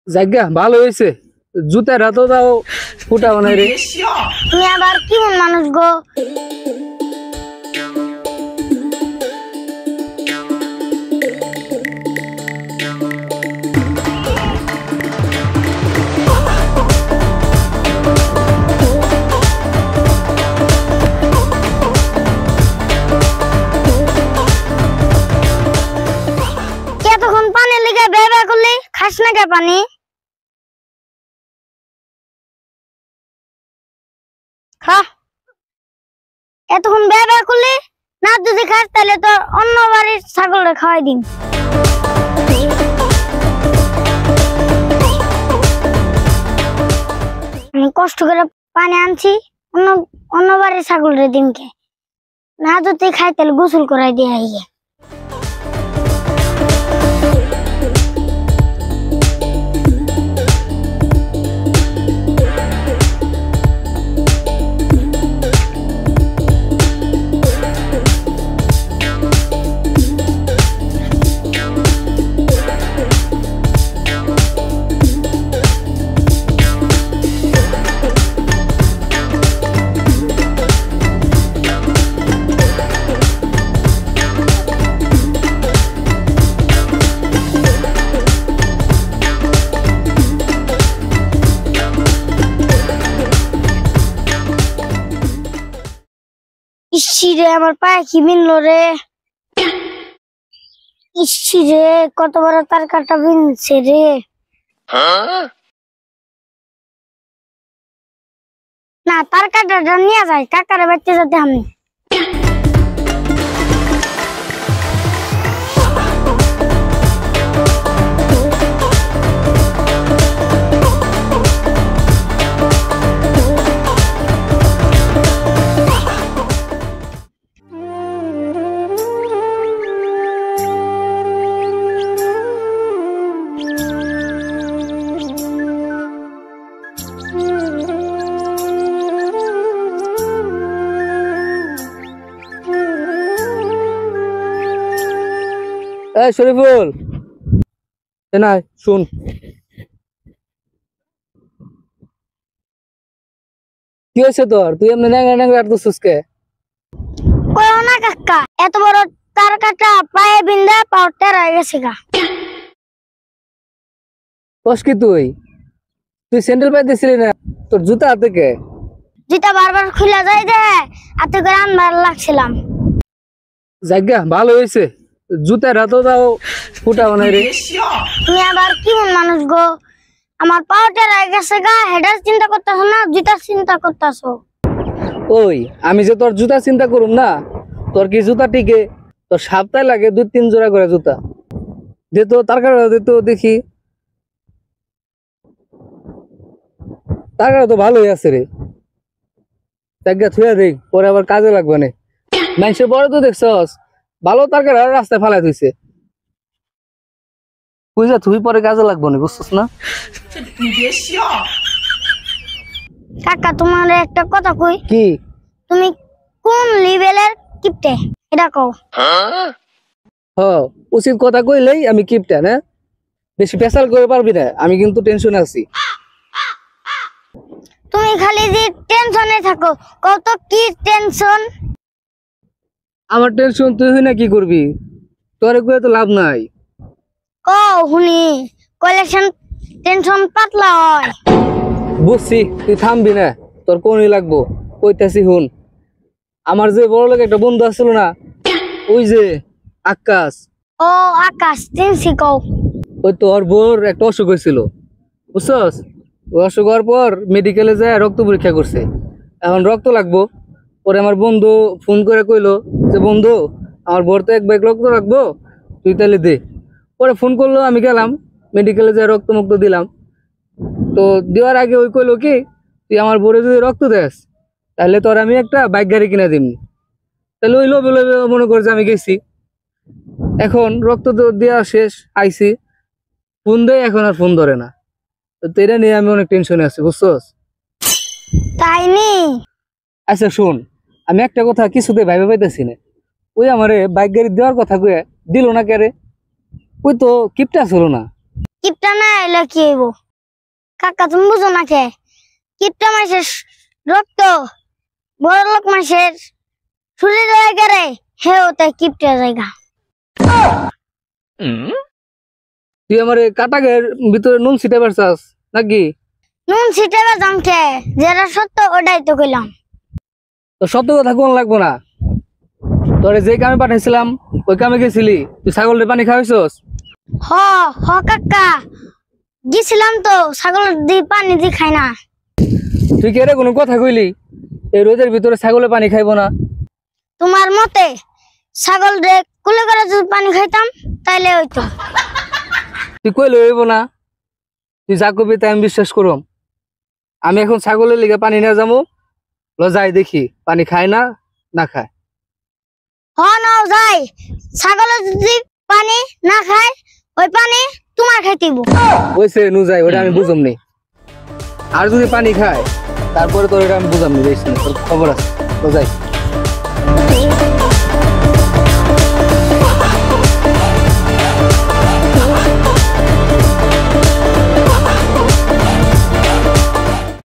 জায়গা ভালো হয়েছে। জুতার হাতও দাও ফুটা বানাই রে। তুমি আবার কেমন মানুষ গো? এতক্ষণ পানি লেগে বেবা করলে খাস না কে পানি? খা। এতক্ষণ বেবা করলে না যদি খাস তাহলে তো অন্য বাড়ির ছাগলরে খাওয়াই দিন। আমি কষ্ট করে পানি আনছি, অন্য বাড়ির ছাগলরে দিনকে না যদি খাই তাহলে গোসল করাই দিয়ে আইয়ে। ইসিরে আমার পায়ে কি বিনলো রে, ইসিরে কত বড় তার কাটা বিনছে রে। না তার কাটাটা নিয়ে যায়, কাকারে বাড়তে যেতে আমি। শরীফুল না শুন, কি হয়েছে তোর? তুই এমনি ন্যাংরা ন্যাংরা আটতেছিস কে? কইও না কাকা, এত বড় তার কাটা পায়ে বিন্দা পাও টেরা গেছে গা। কস কি তুই? তুই স্যান্ডেল পাইতেছিলি না? তোর জুতা হাতে কে? জুতা বারবার খুলে যায় দে, হাতে করে আনবার লাগছিলাম। জায়গা ভালো হয়েছে। জুতার হাতও দাও ফুটা বানাই রে। তুমি আবার কেমন মানুষ গো? আমার পাও টেরা গেছে গা, হেডার চিন্তা করতেছো না জুতার চিন্তা করতেছো? ওই আমি যে তোর জুতা চিন্তা করুম না, তোর কি জুতা টিকে? তোর সপ্তাহে লাগে 2-3 জোড়া করে জুতা দে তো, তার কারণে দে তো দেখি। তার কারণে তো ভালোই আছে রে। জায়গা থুয়া দেখ, পরে আবার কাজে লাগবে না। মানুষের বড় তো দেখছস ভালো তার কারণে রাস্তায় ফালাই দিছে, বুঝা তুই পরে কাজে লাগবে না, বুঝছস না? কাকা তোমার একটা কথা কই। কি? তুমি কোন লেভেলের কিপটে এটা কও। হ, উচিত কথা কইলেই আমি কিপটা না, বেশি পেশাল করে পারবি না, আমি কিন্তু টেনশনে আছি। তুমি খালি যে টেনশনে থাকো, কত কি টেনশন? আমার টেনশন তুই হই না কি করবি? তোরে কয়ে তো লাভ নাই। কও হুনি, কলেকশন টেনশন পাতলা হয়। বুঝছি, তুই থামবি না, তোর কোনই লাগবো কইতাছি হুন। আমার যে বড় লোক একটা বন্ধু আসছিল না, ওই যে আকাশ, ও আকাশ চিনছি কও। ওই তো ওর বোর একটা অসুখ হয়েছিল, বুঝছস? ওই অসুখ হওয়ার পর মেডিকেলে যায় রক্ত পরীক্ষা করছে, এখন রক্ত লাগবো। পরে আমার বন্ধু ফোন করে কইলো যে বন্ধু আমার বোর তো 1 ব্যাগ রক্ত রাখবো, তুই তাহলে দে। পরে ফোন করলো, আমি গেলাম মেডিকেলে যায় রক্ত মুক্ত দিলাম। তো দেওয়ার আগে ওই কইলো কি, তুই আমার বোরে যদি রক্ত দেস তাহলে তোর আমি একটা বাইক গাড়ি কিনা দিমনি। তাহলে ওই লোভে লোভে মনে করে যে আমি গেছি। এখন রক্ত দেওয়া শেষ, আইছি, ফোন দেয়, এখন আর ফোন ধরে না। তো এটা নিয়ে আমি অনেক টেনশনে আছি, বুঝছস? তাই নি? আচ্ছা শুন, আমি একটা কথা কিছুতে ভাইবা পাইতেছি না। ওই আমারে বাইক গাড়ি দেওয়ার কথা কয়ে দিল না, কে রে? ওই তো কিপটা ছিল না। কিপটা না এলে কি হইব? কাকা তুমি বুঝো না কে? কিপটা মাসের রক্ত বড় লোক মাসের শরীর জায়গারে হে ওতে কিপটা জায়গা। তুই আমার কাটাগের ভিতরে নুন ছিটে পারছাস নাকি? নুন ছিটাবে জামকে যেটা সত্য ওটাই তো কইলাম। তো সত্য কথা কোন লাগবো না। তোরে যে কামে পাঠাইছিলাম ওই কামে গেছিলি, তুই ছাগলের পানি খাওয়াইছস? হ হ কাকা গেছিলাম তো, ছাগল দি পানি দি খাই না। তুই কি এর কোনো কথা কইলি? এই রোদের ভিতরে ছাগলে পানি খাইবো না? তোমার মতে ছাগল রে কুলে করে যদি পানি খাইতাম তাইলে হইতো। তুই কইলে হইব না? তুই যা কবি তাই আমি বিশ্বাস করম। আমি এখন ছাগলের লিগে পানি না যাবো, যাই দেখি পানি খায় না না খায়। হ নাও যাই, ছাগল যদি পানি না খায় ওই পানি তোমার খাইতেইব। ওইসে নু যাই, ওটা আমি বুঝম নি। আর যদি পানি খায় তারপরে তোর এটা আমি বুঝাম নি, তোর খবর আছে, তো যাই।